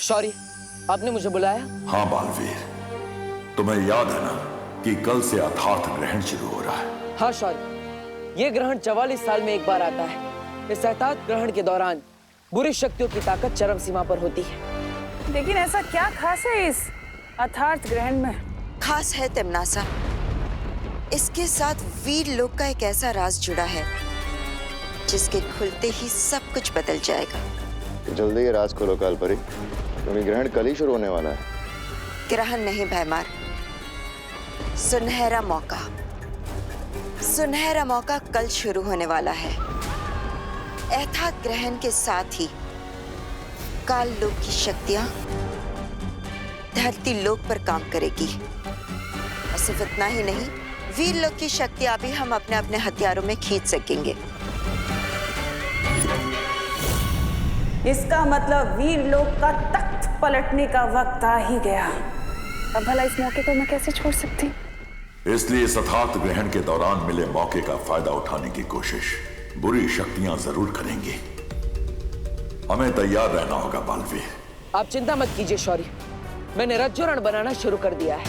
शौर्य, आपने मुझे बुलाया? हाँ बालवीर, तुम्हें याद है ना कि कल से अर्थात ग्रहण शुरू हो रहा है। हाँ शौर्य, ये ग्रहण 44 साल में एक बार आता है। इस अर्थात ग्रहण के दौरान बुरी शक्तियों की ताकत चरम सीमा पर होती है। लेकिन ऐसा क्या खास है इस अर्थात ग्रहण में? खास है तिम्नासा, इसके साथ वीर लोक का एक ऐसा राज जुड़ा है जिसके खुलते ही सब कुछ बदल जाएगा। जल्दी ये राज खोलो कालपरी, क्योंकि ग्रहण कल ही शुरू होने वाला है। ग्रहण नहीं भैमार, सुनहरा मौका। सुनहरा मौका कल शुरू होने वाला है। अर्थात ग्रहण के साथ ही काल लोक की शक्तियां धरती लोक पर काम करेगी। और सिर्फ इतना ही नहीं, वीर लोक की शक्तियां भी हम अपने अपने हथियारों में खींच सकेंगे। इसका मतलब वीर लोक का तख्त पलटने का वक्त आ ही गया। अब भला इस मौके को मैं कैसे छोड़ सकती? इसलिए इस अर्थात ग्रहण के दौरान मिले मौके का फायदा उठाने की कोशिश बुरी शक्तियां जरूर करेंगी। हमें तैयार रहना होगा बालवीर। आप चिंता मत कीजिए शौर्य, मैंने रज्जुरण बनाना शुरू कर दिया है,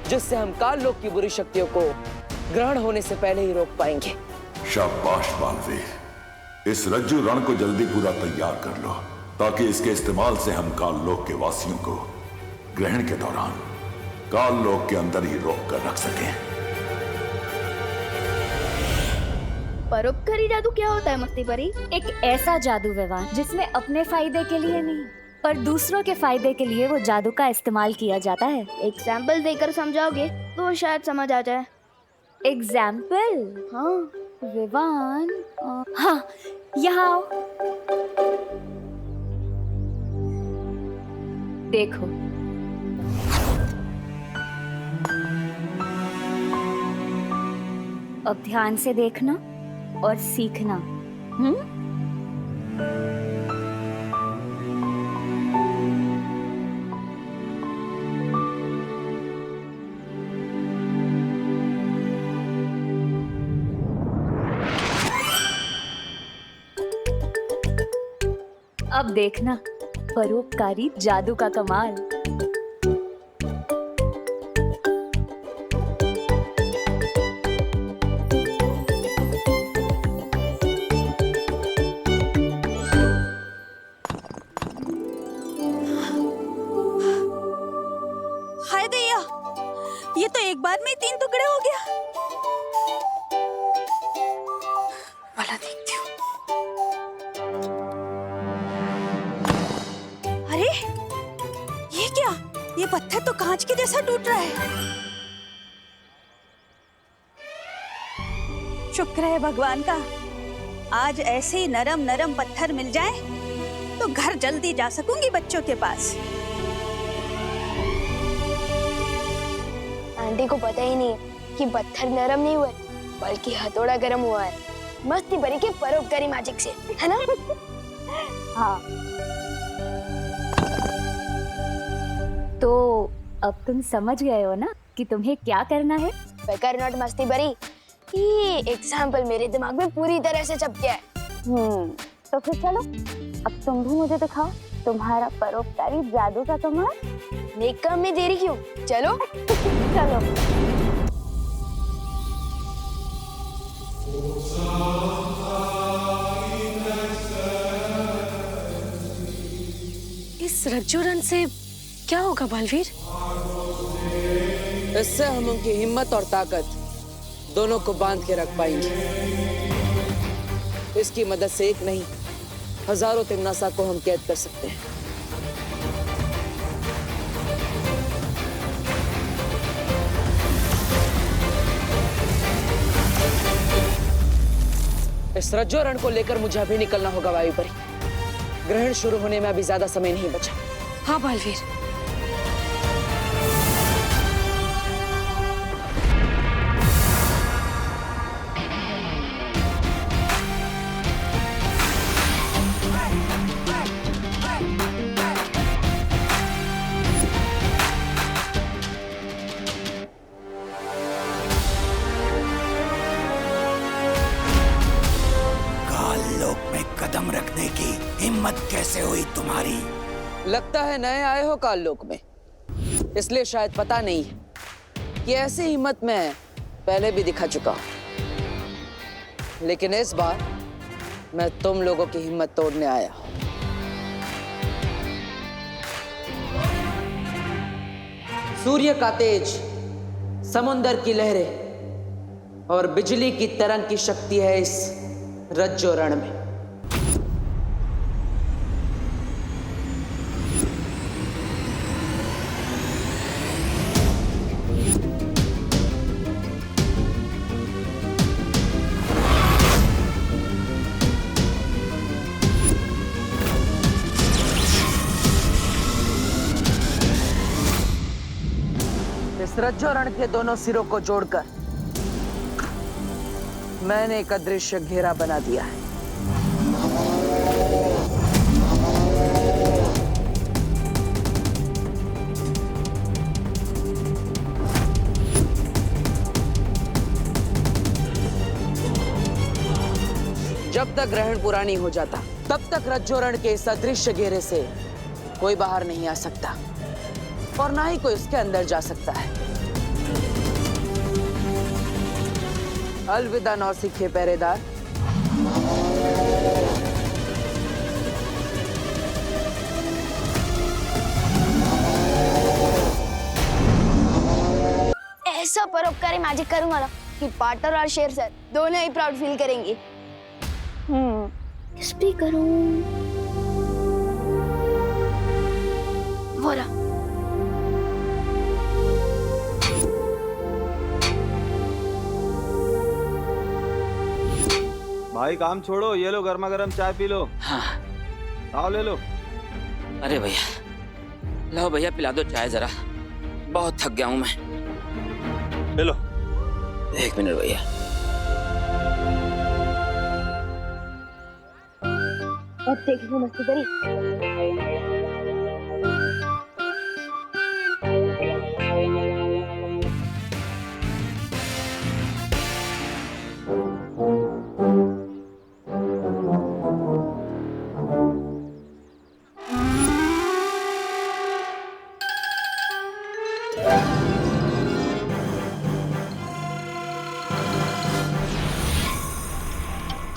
जिससे हम काल लोक की बुरी शक्तियों को ग्रहण होने से पहले ही रोक पाएंगे। शाबाश बालवीर, इस रज्जु रण को जल्दी पूरा तैयार कर लो, ताकि इसके इस्तेमाल से हम काल लोक के वासियों को ग्रहण के दौरान काल लोक के अंदर ही रोक कर रख सकें। परोपकारी जादू क्या होता है मस्ती परी? एक ऐसा जादू व्यवहार जिसमें अपने फायदे के लिए नहीं पर दूसरों के फायदे के लिए वो जादू का इस्तेमाल किया जाता है। एग्जाम्पल देकर समझाओगे तो शायद समझ आ जाए। एग्जाम्पल? हाँ, विवान, हाँ, यहाँ आओ। देखो, अब ध्यान से देखना और सीखना। अब देखना परोपकारी जादू का कमाल। हाय दैया, ये तो एक बार में ही 3 टुकड़े हो गया। वाला देखती हूँ। अरे ये क्या? ये पत्थर तो कांच के जैसा टूट रहा है। शुक्र है भगवान का, आज ऐसे ही नरम नरम पत्थर मिल जाए तो घर जल्दी जा सकूंगी बच्चों के पास। आंटी को पता ही नहीं है कि पत्थर नरम नहीं हुआ है, बल्कि हथौड़ा गर्म हुआ है मस्ती परी के परोपकारी मैजिक से, है ना? हाँ, तो अब तुम समझ गए हो ना कि तुम्हें क्या करना है? बेकार नॉट मस्ती परी, ये एग्जाम्पल मेरे दिमाग में पूरी तरह से छप गया है। तो फिर चलो, अब तुम भी मुझे दिखाओ तुम्हारा परोपकारी जादू का कमाल। नेक काम में देरी क्यों? चलो। चलो। इस रज्जुरण से क्या होगा बालवीर? इससे हम उनकी हिम्मत और ताकत दोनों को बांध के रख पाएंगे। इसकी मदद से एक नहीं, हजारों तिम्नासा को हम कैद कर सकते हैं। इस रज्जुरण को लेकर मुझे अभी निकलना होगा वायु परी। ग्रहण शुरू होने में अभी ज्यादा समय नहीं बचा। हाँ बालवीर। कदम रखने की हिम्मत कैसे हुई तुम्हारी? लगता है नए आए हो काल लोक में, इसलिए शायद पता नहीं कि ऐसी हिम्मत मैं पहले भी दिखा चुका हूं। लेकिन इस बार मैं तुम लोगों की हिम्मत तोड़ने आया हूं। सूर्य का तेज, समुंदर की लहरें और बिजली की तरंग की शक्ति है इस रज्जो रण में। इस रज्जो रण के दोनों सिरों को जोड़कर मैंने एक अदृश्य घेरा बना दिया है। जब तक ग्रहण पूरा नहीं हो जाता, तब तक रज्जो रण के इस अदृश्य घेरे से कोई बाहर नहीं आ सकता और ना ही कोई इसके अंदर जा सकता है। अलविदा नौसिखिए पहरेदार। ऐसा परोपकारी मैजिक करूंगा ना कि पार्टनर और शेर सर दोनों ही प्राउड फील करेंगे। किस पे करूं? वो रहा। भाई काम छोड़ो, ये लो गर्मा गर्म चाय पी लो। हाँ। आओ ले लो। अरे भैया, लो भैया पिला दो चाय जरा, बहुत थक गया हूं मैं। ले लो। एक मिनट भैया। अब देखिए मस्ती करी।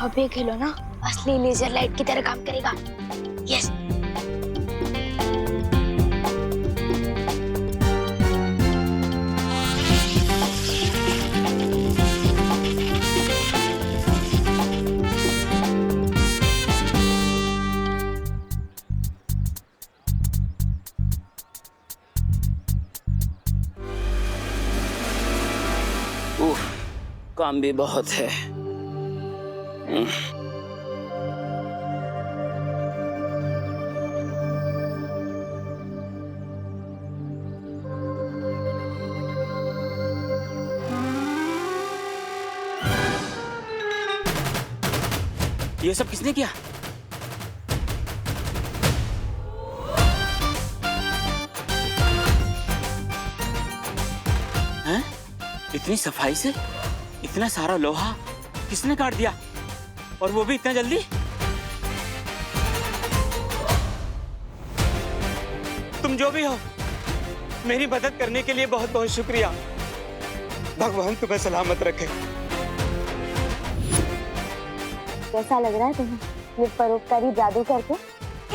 अब ये खिलौना असली लेजर लाइट की तरह काम करेगा। यस। काम भी बहुत है। ये सब किसने किया? हैं? इतनी सफाई से इतना सारा लोहा किसने काट दिया, और वो भी इतना जल्दी? तुम जो भी हो, मेरी मदद करने के लिए बहुत बहुत शुक्रिया। भगवान तुम्हें सलामत रखे। कैसा लग रहा है तुम्हें ये परोपकारी जादू करके?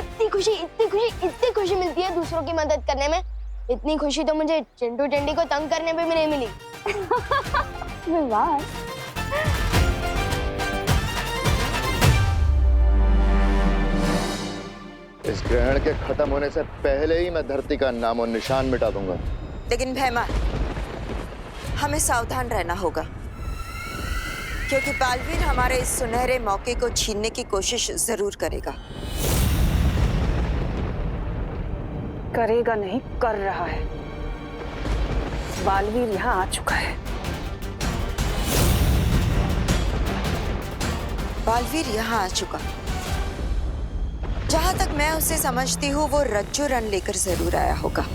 इतनी खुशी, इतनी खुशी, इतनी खुशी मिलती है दूसरों की मदद करने में। इतनी खुशी तो मुझे चिंटू टेंडी को तंग करने पे भी नहीं मिली। वाह। इस ग्रहण के खत्म होने से पहले ही मैं धरती का नामो निशान मिटा दूंगा। लेकिन भैमा, हमें सावधान रहना होगा, क्योंकि बालवीर हमारे इस सुनहरे मौके को छीनने की कोशिश जरूर करेगा। करेगा नहीं, कर रहा है। बालवीर यहाँ आ चुका है। बालवीर यहाँ आ चुका। जहां तक मैं उसे समझती हूँ, वो रज्जो रण लेकर जरूर आया होगा।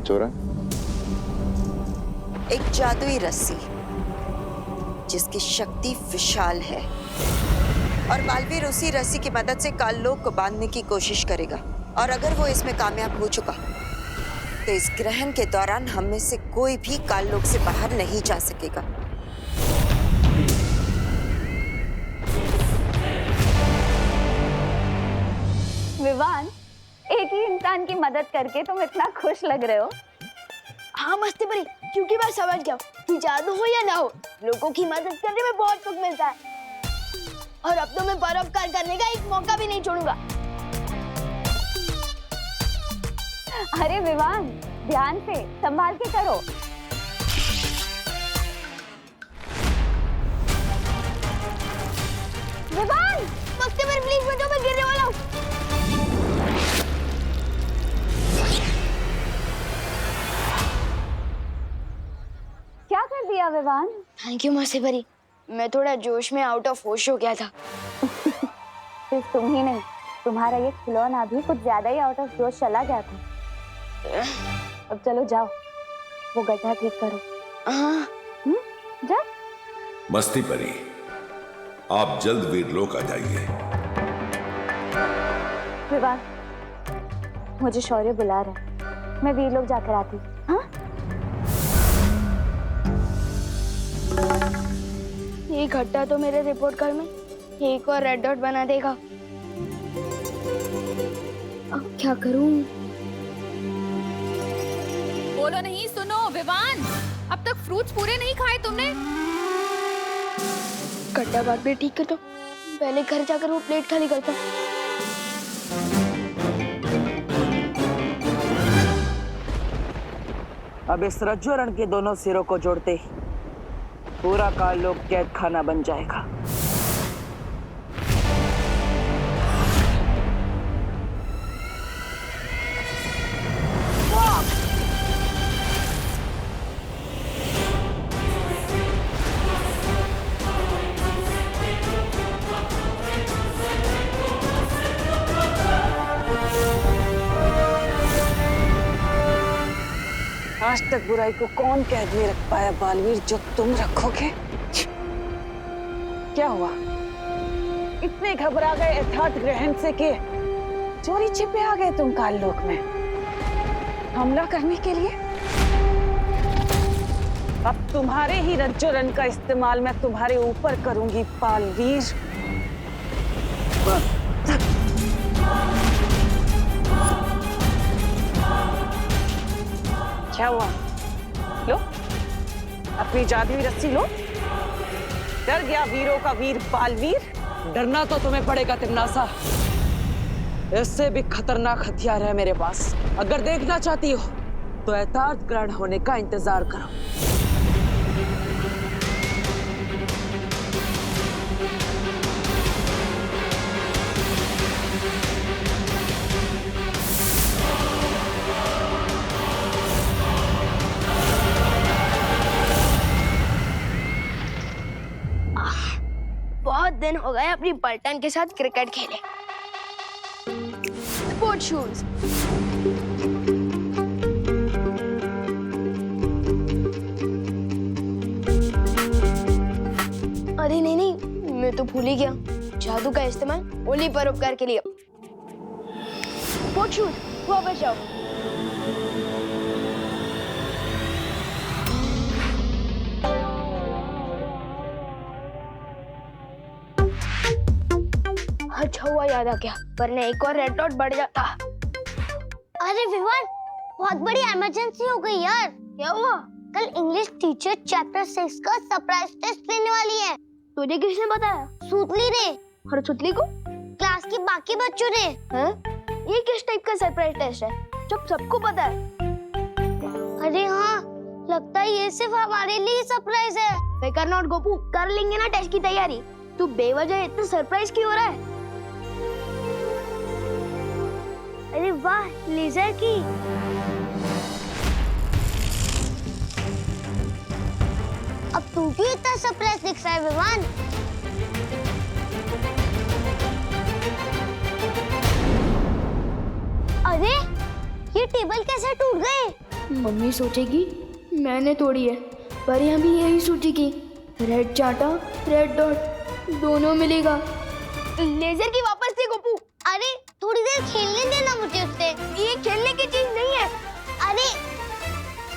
रज्जोरन? एक जादुई रस्सी जिसकी शक्ति विशाल है, और बालवीर उसी रस्सी की मदद से काललोक को बांधने की कोशिश करेगा। और अगर वो इसमें कामयाब हो चुका तो इस ग्रहण के दौरान हम में से कोई भी काललोक से बाहर नहीं जा सकेगा। विवान, एक ही इंसान की मदद करके तुम इतना खुश लग रहे हो। हाँ मस्ती परी, क्योंकि मैं समझ गया कि जादू हो या ना हो, लोगों की मदद करने में बहुत सुख मिलता है। और अब तो मैं परोपकार करने का एक मौका भी नहीं छोड़ूंगा। अरे विवान, ध्यान से संभाल के करो। विवान, मस्ती परी प्लीज बचो, मैं गिरने वाला हूँ। क्या कर दिया विवान? थैंक यू मस्ती परी, मैं थोड़ा जोश में आउट ऑफ होश हो गया था। सिर्फ तुम ही नहीं, तुम्हारा ये खिलौना भी कुछ ज्यादा ही आउट ऑफ जोश चला गया था। अब चलो जाओ, वो गड्ढा ठीक करो। हाँ जा। मस्ती परी, आप जल्द वीरलोक आ जाइए। विवान, मुझे शौर्य बुला रहा है, मैं वीरलोक जाकर आती। हाँ? ये घट्टा तो मेरे रिपोर्ट कार्ड में एक और रेड डॉट बना देगा। अब क्या करूं? बोलो नहीं, सुनो विवान, अब तक फ्रूट्स पूरे नहीं खाए तुमने। घट्टा बात भी ठीक कर दो, पहले घर जाकर वो प्लेट खाली करता हूं। अब इस रज्जुरण के दोनों सिरों को जोड़ते ही पूरा काललोक कैद खाना बन जाएगा। आज तक बुराई को कौन कैद में रख पाया बालवीर, जो तुम रखोगे? क्या हुआ? इतने घबरा गए यथार्थ ग्रहण से कि चोरी छिपे आ गए तुम काललोक में हमला करने के लिए? अब तुम्हारे ही रज्जुरण का इस्तेमाल मैं तुम्हारे ऊपर करूंगी बालवीर। क्या हुआ? लो अपनी जादुई रस्सी लो। डर गया वीरों का वीर बालवीर? डरना तो तुम्हें पड़ेगा तिमनासा। इससे भी खतरनाक हथियार है मेरे पास। अगर देखना चाहती हो तो यथार्थ ग्रहण होने का इंतजार करो। बहुत दिन हो गए अपनी पलटन के साथ क्रिकेट खेले। Sport shoes. अरे नहीं, मैं तो भूल ही गया, जादू का इस्तेमाल ओली परोपकार के लिए। स्पोर्ट शूज, वापस जाओ। अच्छा हुआ याद आ गया, वरना एक और रेड डॉट बढ़ जाता। अरे विवान, बहुत बड़ी इमरजेंसी हो गई यार। क्या हुआ? कल इंग्लिश टीचर चैप्टर 6 का सरप्राइज टेस्ट लेने वाली है। तुझे किसने बताया? सूतली ने। और सुतली को? क्लास के बाकी बच्चों ने। हैं? ये किस टाइप का सरप्राइज टेस्ट है जब सबको पता है? अरे हाँ, लगता है ये सिर्फ हमारे लिए सरप्राइज है। फिकर नॉट गोपू, कर लेंगे ना टेस्ट की तैयारी। तू बेवजह इतना सरप्राइज क्यों हो रहा है? अरे वाह, लेजर की। अब तू क्यों इतना सरप्राइज दिख रहा है विवान? अरे ये टेबल कैसे टूट गए? मम्मी सोचेगी मैंने तोड़ी है, पर यहाँ भी यही सोचेगी रेड चाटा रेड डॉट दोनों मिलेगा। लेजर की वापस दे गोपू। अरे थोड़ी देर खेलने देना मुझे उससे। ये खेलने की चीज नहीं है। अरे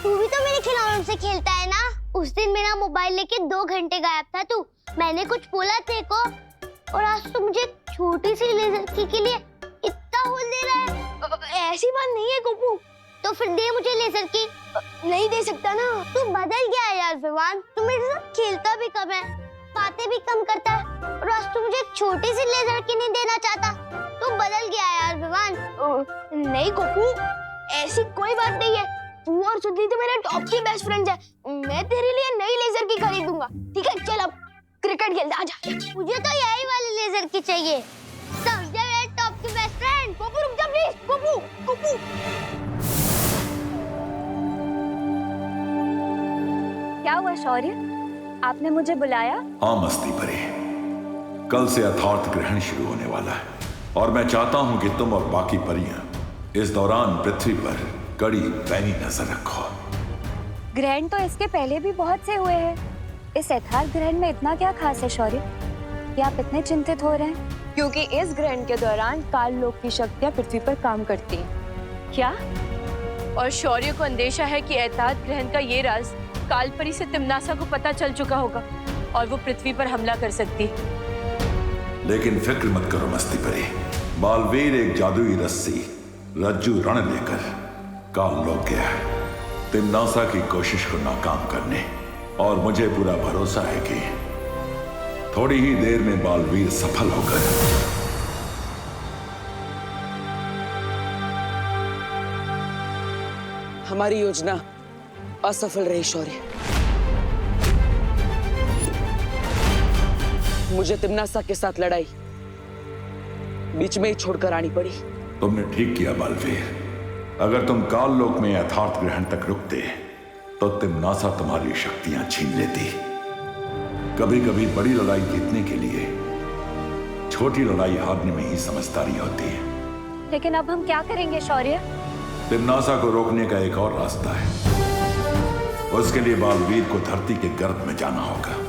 तू भी तो मेरे खिलौनों से खेलता है ना। उस दिन मेरा मोबाइल लेके 2 घंटे गायब था तू। मैंने कुछ बोला तेरे को, और आज तो मुझे छोटी सी लेजर की के लिए इतना होल दे रहा है। ऐसी बात नहीं है गोपू। तो फिर दे मुझे लेजर की। नहीं दे सकता ना। तू बदल गया है यार विवान। तू मेरे साथ खेलता भी कम है, बातें भी कम करता है, और आज तू मुझे एक छोटी सी लेजर की नहीं देना चाहता। तू बदल गया है यार विवान। नहीं गोपू, ऐसी कोई बात नहीं है। तू और सुधली तो मेरे टॉप की बेस्ट फ्रेंड्स है। मैं तेरे लिए नई लेजर की खरीदूंगा। ठीक है चल अब क्रिकेट खेलते। आजा। मुझे तो यही वाली लेजर की चाहिए। समझे मेरे टॉप की बेस्ट फ्रेंड। गोपू रुक जा प्लीज। गोपू गोपू। क्या हुआ शौर्य, आपने मुझे बुलाया? हाँ मस्ती परी, कल से यथार्थ ग्रहण शुरू होने वाला है और मैं चाहता हूं कि तुम और बाकी परियां इस दौरान पृथ्वी पर कड़ी पैनी नजर रखो। ग्रहण तो इसके पहले भी बहुत से हुए हैं। इस यथार्थ ग्रहण में इतना क्या खास है शौर्य कि आप इतने चिंतित हो रहे हैं? क्योंकि इस ग्रहण के दौरान काल लोक की शक्तियां पृथ्वी पर काम करती हैं। क्या? और शौर्य को अंदेशा है कि यथार्थ ग्रहण का ये राज कालपरी से तिम्नासा को पता चल चुका होगा और वो पृथ्वी पर हमला कर सकती है। लेकिन फिक्र मत करो मस्ती परी, बालवीर एक जादुई रस्सी रज्जू रण लेकर काल लोक गया है तिम्नासा की कोशिश को नाकाम करने, और मुझे पूरा भरोसा है कि थोड़ी ही देर में बालवीर सफल होकर हमारी योजना असफल रही शौर्य। मुझे तिम्नासा के साथ लड़ाई बीच में ही छोड़कर आनी पड़ी। तुमने ठीक किया बालवीर। अगर तुम काल लोक में यथार्थ ग्रहण तक रुकते तो तिम्नासा तुम्हारी शक्तियां छीन लेती। कभी कभी बड़ी लड़ाई जीतने के लिए छोटी लड़ाई हारने में ही समझदारी होती है। लेकिन अब हम क्या करेंगे शौर्य? तिम्नासा को रोकने का एक और रास्ता है। उसके लिए बालवीर को धरती के गर्भ में जाना होगा।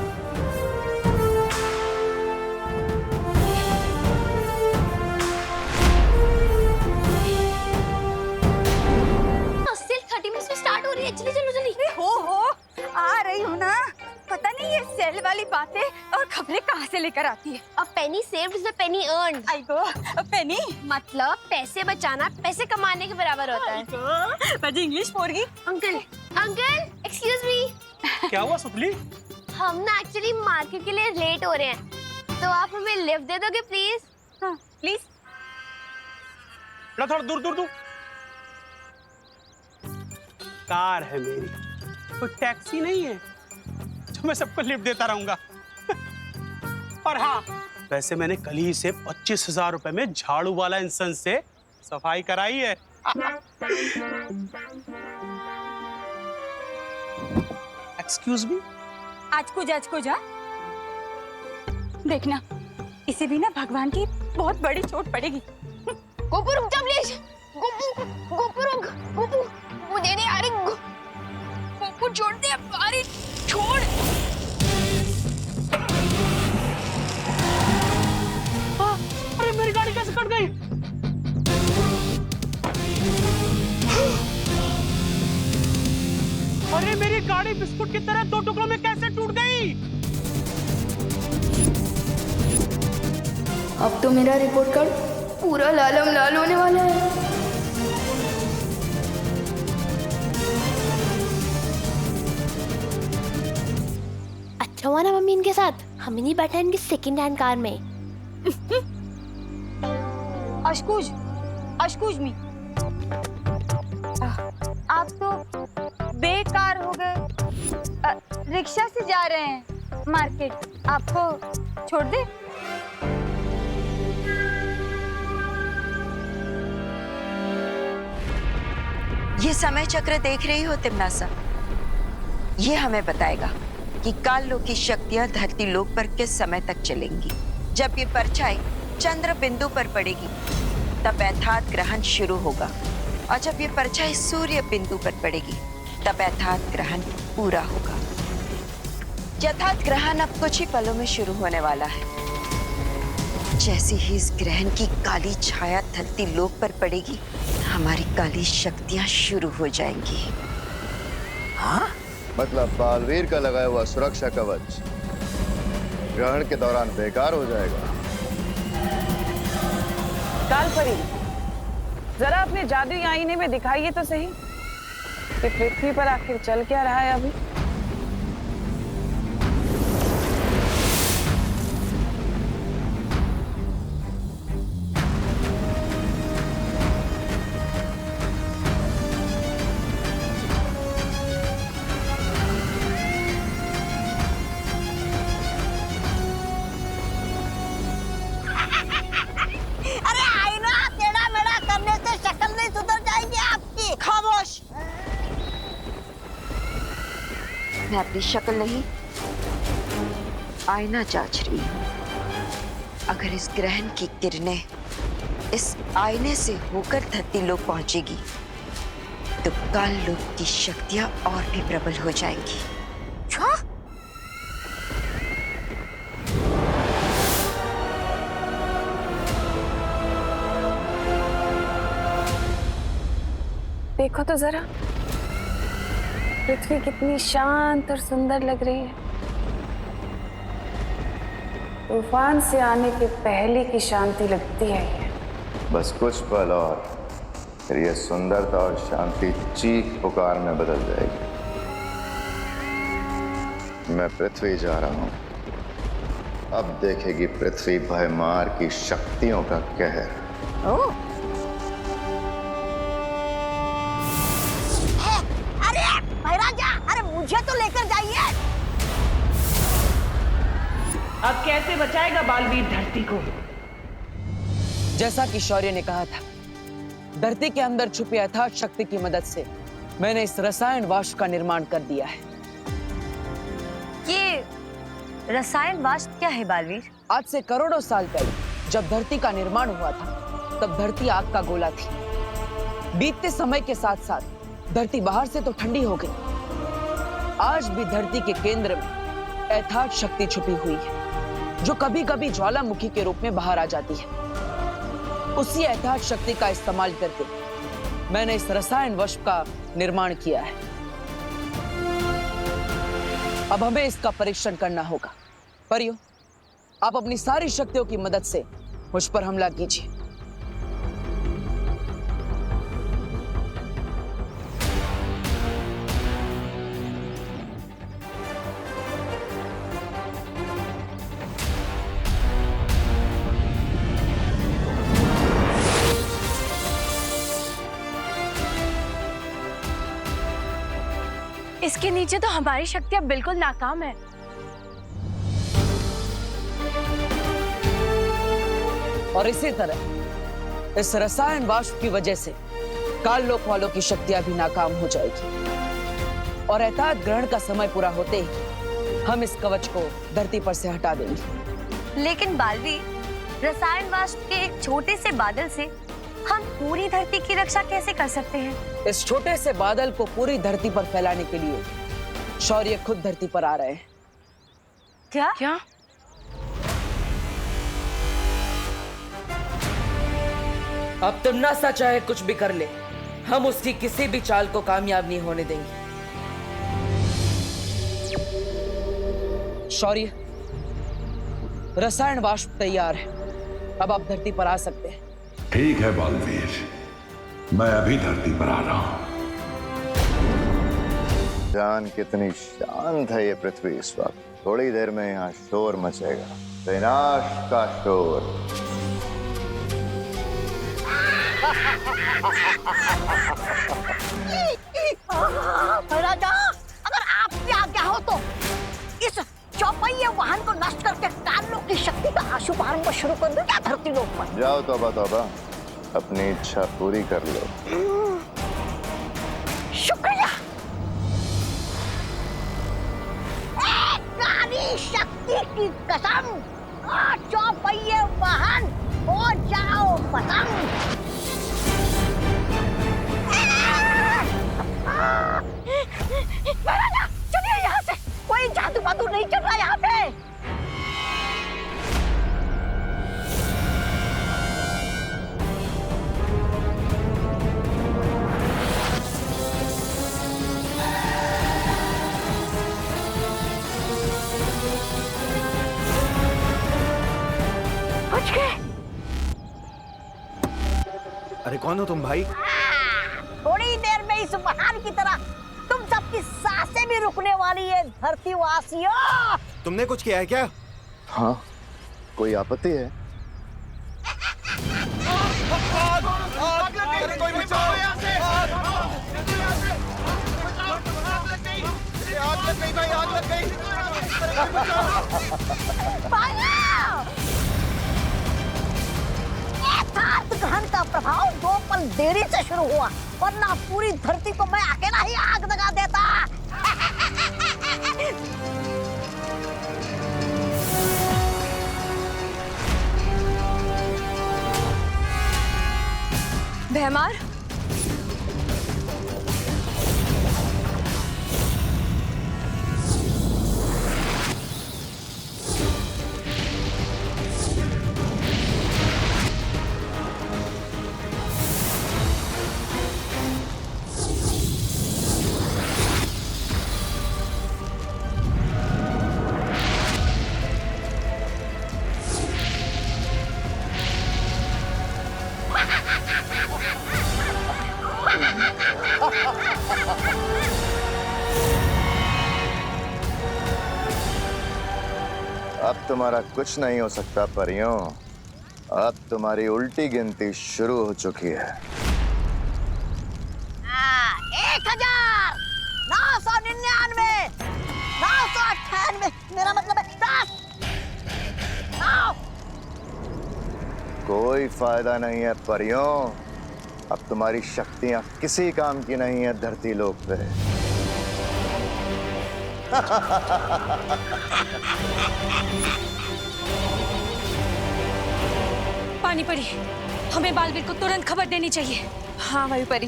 स्टार्ट हो रही है। चलो चलो जल्दी। हो आ रही हूँ ना। पता नहीं ये सेल वाली बातें और खबरें कहाँ से लेकर आती है। A penny saved is a penny earned। आई गो पेनी मतलब पैसे बचाना पैसे कमाने के बराबर होता है। मुझे इंग्लिश बोल गई। Uncle excuse me. क्या हुआ सुतली? हम ना एक्चुअली मार्केट के लिए लेट हो रहे हैं, तो आप हमें लिफ्ट दे दोगे प्लीज? हाँ प्लीज। थोड़ा दूर दूर दूर। कार है मेरी, कोई टैक्सी नहीं है जो मैं सबको लिफ्ट देता रहूंगा। और हाँ, वैसे मैंने कल ही से 25,000 रुपए में झाड़ू वाला इंसान से सफाई कराई है। Excuse me. आज को जा देखना, इसे भी ना भगवान की बहुत बड़ी चोट पड़ेगी। गोपू रुक जा प्लीज। गोपू रुक। गोपू मुझे नहीं आ रही। गोपू छोड़ दे। अरे छोड़। अरे मेरी गाड़ी कैसे कट गई? अरे मेरी गाड़ी बिस्कुट की तरह 2 टुकड़ों में कैसे टूट गई? अब तो मेरा रिपोर्ट कार्ड पूरा लालम लाल होने वाला है। अच्छा हुआ ना मम्मी इनके साथ हम नहीं बैठा इनकी सेकंड हैंड कार में। अशकुज मी, आप तो बेकार हो गए। रिक्शा से जा रहे हैं मार्केट, आपको छोड़ दे? ये समय चक्र देख रही हो तिम्नासा? ये हमें बताएगा कि काल लोक की शक्तियां धरती लोक पर किस समय तक चलेंगी। जब ये परछाई चंद्र बिंदु पर पड़ेगी तब यथार्थ ग्रहण शुरू होगा और जब ये परछाई सूर्य बिंदु पर पड़ेगी तब यथार्थ ग्रहण पूरा होगा। यथार्थ ग्रहण अब कुछ ही पलों में शुरू होने वाला है। जैसे ही इस ग्रहण की काली छाया धरती लोक पर पड़ेगी, हमारी काली शक्तियां शुरू हो जाएंगी। हाँ? मतलब बालवीर का लगाया हुआ सुरक्षा कवच ग्रहण के दौरान बेकार हो जाएगा। कालपरी, जरा अपने जादुई आईने में दिखाइए तो सही कि पृथ्वी पर आखिर चल क्या रहा है अभी। मैं अपनी शक्ल नहीं, आईना जांच रही हूं। अगर इस ग्रहण की किरणें इस आईने से होकर धरती लोक पहुंचेगी तो काल लोक की शक्तियां और भी प्रबल हो जाएंगी। देखो तो जरा, पृथ्वी कितनी शांत और सुंदर लग रही है। तूफान से आने के पहले की शांति लगती है ये। बस कुछ पल और फिर ये सुंदरता और शांति चीख पुकार में बदल जाएगी। मैं पृथ्वी जा रहा हूं। अब देखेगी पृथ्वी भयमार की शक्तियों का कहर। ओह, मुझे तो लेकर जाइए। अब कैसे बचाएगा बालवीर धरती को? जैसा कि शौर्य ने कहा था, धरती के अंदर छुपी अथार्थ शक्ति की मदद से मैंने इस रसायन वाष्प का निर्माण कर दिया है। ये रसायन वाष्प क्या है बालवीर? आज से करोड़ों साल पहले जब धरती का निर्माण हुआ था, तब धरती आग का गोला थी। बीतते समय के साथ साथ धरती बाहर से तो ठंडी हो गई, आज भी धरती के केंद्र में यथार्थ शक्ति छुपी हुई है, जो कभी कभी ज्वालामुखी के रूप में बाहर आ जाती है। उसी यथार्थ शक्ति का इस्तेमाल करके मैंने इस रसायन वाष्प का निर्माण किया है। अब हमें इसका परीक्षण करना होगा। परियो, आप अपनी सारी शक्तियों की मदद से मुझ पर हमला कीजिए। इसके नीचे तो हमारी शक्तियां बिल्कुल नाकाम है। और इसी तरह इस रसायन वाष्प की वजह से काल लोक वालों की शक्तियां भी नाकाम हो जाएगी और यथार्थ ग्रहण का समय पूरा होते ही हम इस कवच को धरती पर से हटा देंगे। लेकिन बालवीर, रसायन वाष्प के एक छोटे से बादल से हम पूरी धरती की रक्षा कैसे कर सकते हैं? इस छोटे से बादल को पूरी धरती पर फैलाने के लिए शौर्य खुद धरती पर आ रहे हैं। क्या? क्या? अब तुन्नासा चाहे कुछ भी कर ले, हम उसकी किसी भी चाल को कामयाब नहीं होने देंगे। शौर्य, रसायन वाष्प तैयार है, अब आप धरती पर आ सकते हैं। ठीक है बालवीर, मैं अभी धरती पर आ रहा हूं। जान कितनी शांत है ये पृथ्वी इस वक्त। थोड़ी देर में यहाँ शोर मचेगा, विनाश का शोर। राजा, अगर आपकी आज्ञा हो तो इस चौपहिया वाहन को नष्ट करके काल लोक की शक्ति का आशुभारंभ शुरू कर दूं क्या धरती लोक पर? जाओ तौबा तौबा, अपनी इच्छा पूरी कर लो। शुक्रिया। काली शक्ति की कसम, चौपहिया वाहन हो जाओ पतंग। अरे कौन हो तुम भाई? थोड़ी देर में इस महान की तरह तुम सबकी सांसें भी रुकने वाली है धरतीवासियों। तुमने कुछ किया है क्या? हाँ, कोई आपत्ति है? कोई बचाओ यहाँ से! आग लग गई भाई, आग लग गई! ग्रहण का प्रभाव 2 पल देरी से शुरू हुआ, वरना पूरी धरती को मैं अकेला ही आग लगा देता। भैमार, अब तुम्हारा कुछ नहीं हो सकता परियों। अब तुम्हारी उल्टी गिनती शुरू हो चुकी है। 1999, 998, मेरा मतलब है 10, 9। कोई फायदा नहीं है परियों। अब तुम्हारी शक्तियां किसी काम की नहीं है धरती लोक पे। पानी परी, हमें बालवीर को तुरंत खबर देनी चाहिए। हाँ वायु परी।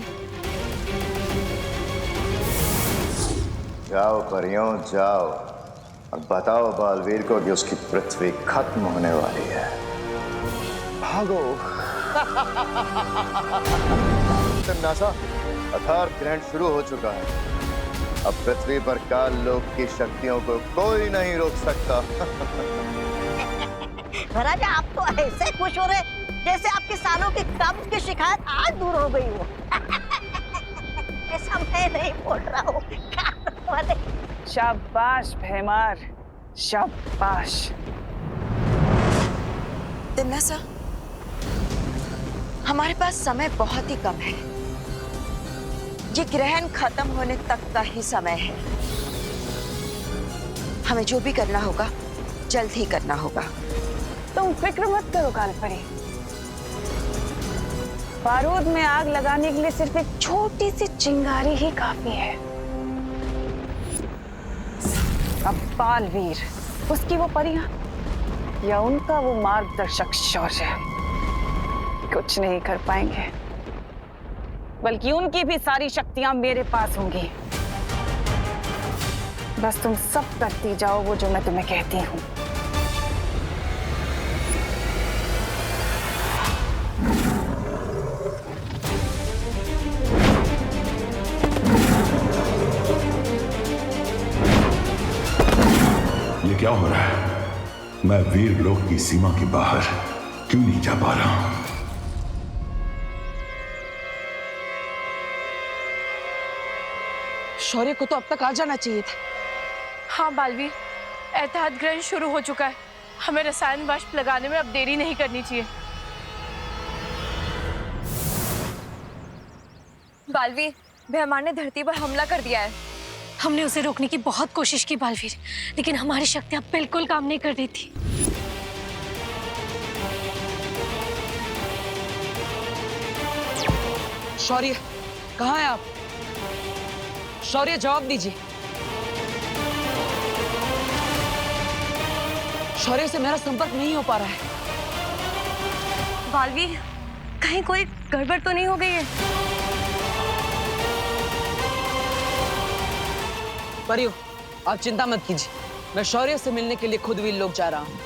जाओ परियों जाओ और बताओ बालवीर को कि उसकी पृथ्वी खत्म होने वाली है। भागो। नासा, अर्थात ग्रहण शुरू हो चुका है। अब पृथ्वी पर काल लोक की शक्तियों को कोई नहीं रोक सकता। महाराजा, आप तो ऐसे खुश हो रहे जैसे आपके सालों की कब्ज की शिकायत आज दूर हो गई हो। ऐसा मैं नहीं बोल रहा हूँ। शाबाश भैमार, शाबाश। दिन्नासा, हमारे पास समय बहुत ही कम है। ये ग्रहण खत्म होने तक का ही समय है। हमें जो भी करना होगा जल्द ही करना होगा। तुम फिक्र मत करो कालपरी। बारूद में आग लगाने के लिए सिर्फ एक छोटी सी चिंगारी ही काफी है। अब बालवीर, उसकी वो परियां या उनका वो मार्गदर्शक शौर्य कुछ नहीं कर पाएंगे, बल्कि उनकी भी सारी शक्तियां मेरे पास होंगी। बस तुम सब करती जाओ वो जो मैं तुम्हें कहती हूँ। ये क्या हो रहा है? मैं वीर लोक की सीमा के बाहर क्यों नहीं जा पा रहा हूं? शौर्य को तो अब तक आ जाना चाहिए था। हाँ बालवीर, एतहाद ग्रहण शुरू हो चुका है। हमें रसायन वाष्प लगाने में अब देरी नहीं करनी चाहिए। बालवीर, भैमार ने धरती पर हमला कर दिया है। हमने उसे रोकने की बहुत कोशिश की बालवीर, लेकिन हमारी शक्तियां बिल्कुल काम नहीं कर रही थी। शौर्य, कहाँ हैं आप? शौर्य, जवाब दीजिए। शौर्य से मेरा संपर्क नहीं हो पा रहा है। बालवीर, कहीं कोई गड़बड़ तो नहीं हो गई है? परियो, आप चिंता मत कीजिए। मैं शौर्य से मिलने के लिए खुद वीर लोक जा रहा हूँ।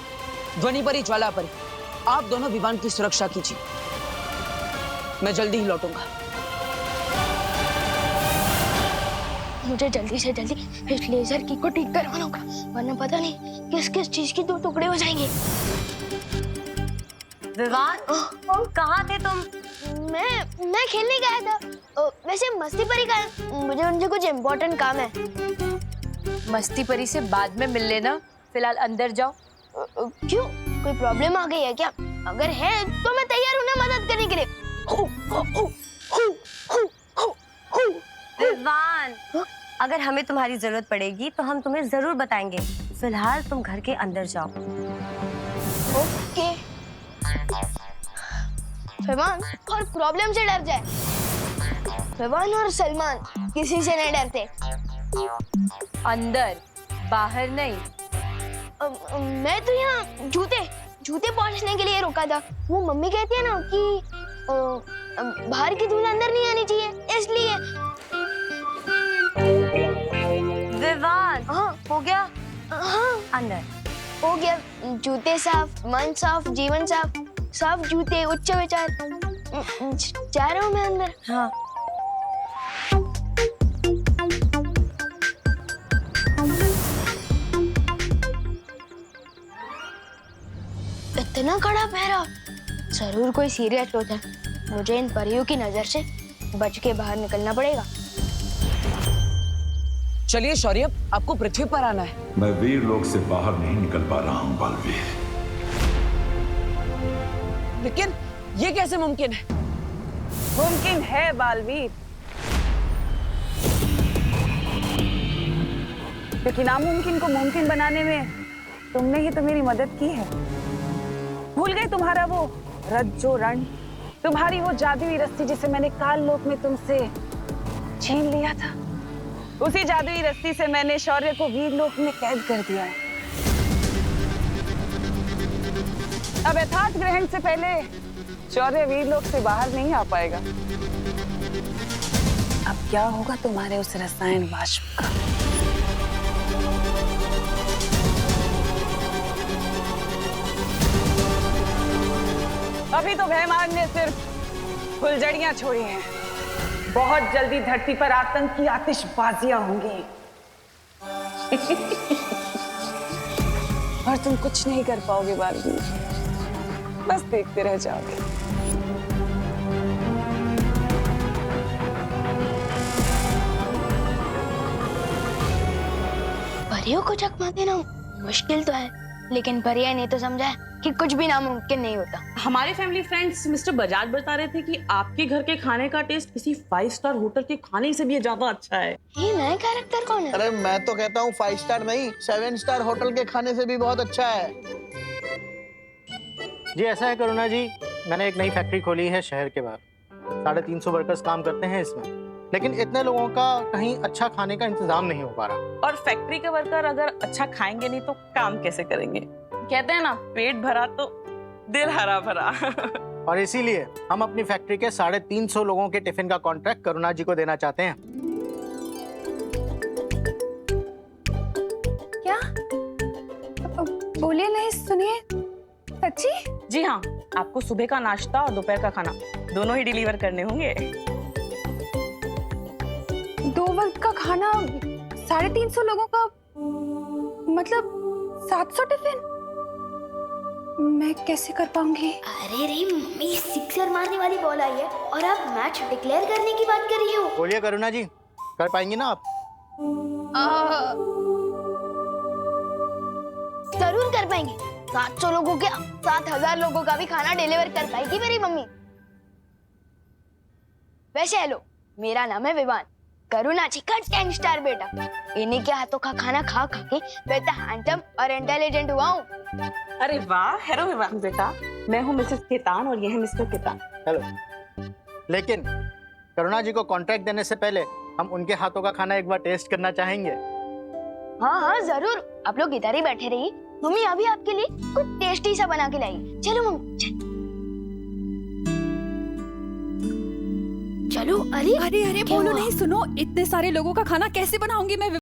ध्वनि परी, ज्वाला परी, आप दोनों विमान की सुरक्षा कीजिए। मैं जल्दी ही लौटूंगा। मुझे जल्दी से जल्दी इस लेजर की को ठीक करवाना होगा, वरना पता नहीं किस किस चीज की 2 टुकड़े हो जाएंगे। विवान, कहाँ थे तुम? मैं खेलने गया था। वैसे मस्ती परी का मुझे उनसे कुछ इम्पोर्टेंट काम है। मस्ती परी से बाद में मिल लेना, फिलहाल अंदर जाओ। क्यों, कोई प्रॉब्लम आ गई है क्या? अगर है तो मैं तैयार हूँ ना मदद करने के लिए। विवान, अगर हमें तुम्हारी जरूरत पड़ेगी तो हम तुम्हें जरूर बताएंगे। फिलहाल तुम घर के अंदर जाओ। ओके। विवान और प्रॉब्लम से डर जाए। विवान और सलमान किसी से नहीं डरते। अंदर, बाहर नहीं। मैं तो यहाँ जूते पहुँचने के लिए रुका था। वो मम्मी कहती है ना कि बाहर की धूल अंदर नहीं आनी चाहिए, इसलिए। विवान, हाँ हो गया? हाँ अंदर हो गया। जूते साफ, मन साफ, जीवन साफ। साफ जूते, उच्च विचार। जा रहा हूँ मैं अंदर। हाँ। इतना कड़ा पहरा, जरूर कोई सीरियस होता है। मुझे इन परियों की नजर से बच के बाहर निकलना पड़ेगा। चलिए शौर्य, आपको पृथ्वी पर आना है। मैं वीर लोक से बाहर नहीं निकल पा रहा हूं बालवीर। लेकिन ये कैसे मुमकिन है? मुमकिन है बालवीर, क्योंकि नामुमकिन को मुमकिन बनाने में तुमने ही तो मेरी मदद की है। भूल गए तुम्हारा वो रज्जो रण, तुम्हारी वो जादुई रस्सी जिसे मैंने काल लोक में तुमसे छीन लिया था। उसी जादुई रस्सी से मैंने शौर्य को वीर लोक में कैद कर दिया है। अब यथार्थ ग्रहण से पहले शौर्य वीर लोक से बाहर नहीं आ पाएगा। अब क्या होगा तुम्हारे उस रसायन वाष्प का? अभी तो भयमान ने सिर्फ फुलझड़ियां छोड़ी हैं। बहुत जल्दी धरती पर आतंक की आतिशबाजियां होंगी। और तुम कुछ नहीं कर पाओगे बालवीर, बस देखते रह जाओगे। परियों को चकमा देना मुश्किल तो है, लेकिन परिया ने तो समझा है कि कुछ भी नामुमकिन नहीं होता। हमारे फैमिली फ्रेंड्स मिस्टर बजाज बता रहे थे कि आपके घर के खाने का टेस्ट किसी 5 स्टार होटल के खाने से भी ज्यादा अच्छा है। ये नया कैरेक्टर कौन है? अरे मैं तो कहता हूँ 5 स्टार नहीं, 7 स्टार होटल के खाने से भी बहुत अच्छा है। जी ऐसा है करुणा जी, मैंने एक नई फैक्ट्री खोली है शहर के बाहर। 350 वर्कर्स काम करते हैं इसमें, लेकिन इतने लोगों का कहीं अच्छा खाने का इंतजाम नहीं हो पा रहा। और फैक्ट्री के वर्कर अगर अच्छा खाएंगे नहीं तो काम कैसे करेंगे? कहते हैं ना, पेट भरा तो दिल हरा भरा। और इसीलिए हम अपनी फैक्ट्री के 350 लोगों के टिफिन का कॉन्ट्रैक्ट करुणा जी को देना चाहते हैं। क्या? बोलिए नहीं, सुनिए। सच्ची? जी हाँ, आपको सुबह का नाश्ता और दोपहर का खाना दोनों ही डिलीवर करने होंगे। 2 वक्त का खाना 350 लोगों का, मतलब 700 टिफिन? मैं कैसे कर पाऊंगी? अरे रे मम्मी, सिक्सर मारने वाली बॉल आई है और आप मैच डिक्लेयर करने की बात कर रही हो। बोलिए करुणा जी, कर पाएंगी ना आप? जरूर कर पाएंगे। 700 लोगों के 7000 लोगों का भी खाना डिलीवर कर पाएगी मेरी मम्मी। वैसे हेलो, मेरा नाम है विवान, करुणा जी का 10 स्टार बेटा। इन्हीं के हाथों का खाना खा खा के मैं तो हैंडसम और इंटेलिजेंट हुआ हूँ। अरे वाह, हेलो विवान बेटा, मैं हूँ मिसेस केतान और ये है मिस्टर केतान। हेलो। लेकिन करुणा जी को कॉन्ट्रैक्ट देने से पहले हम उनके हाथों का खाना एक बार टेस्ट करना चाहेंगे। हाँ हाँ जरूर, आप लोग इधर ही बैठे रहिए, मम्मी अभी आपके लिए कुछ टेस्टी सा बना के लाई। चलो मम्मी चलो। अरे अरे अरे बोलो नहीं, सुनो, इतने सारे लोगों का खाना कैसे बनाऊंगी मैं?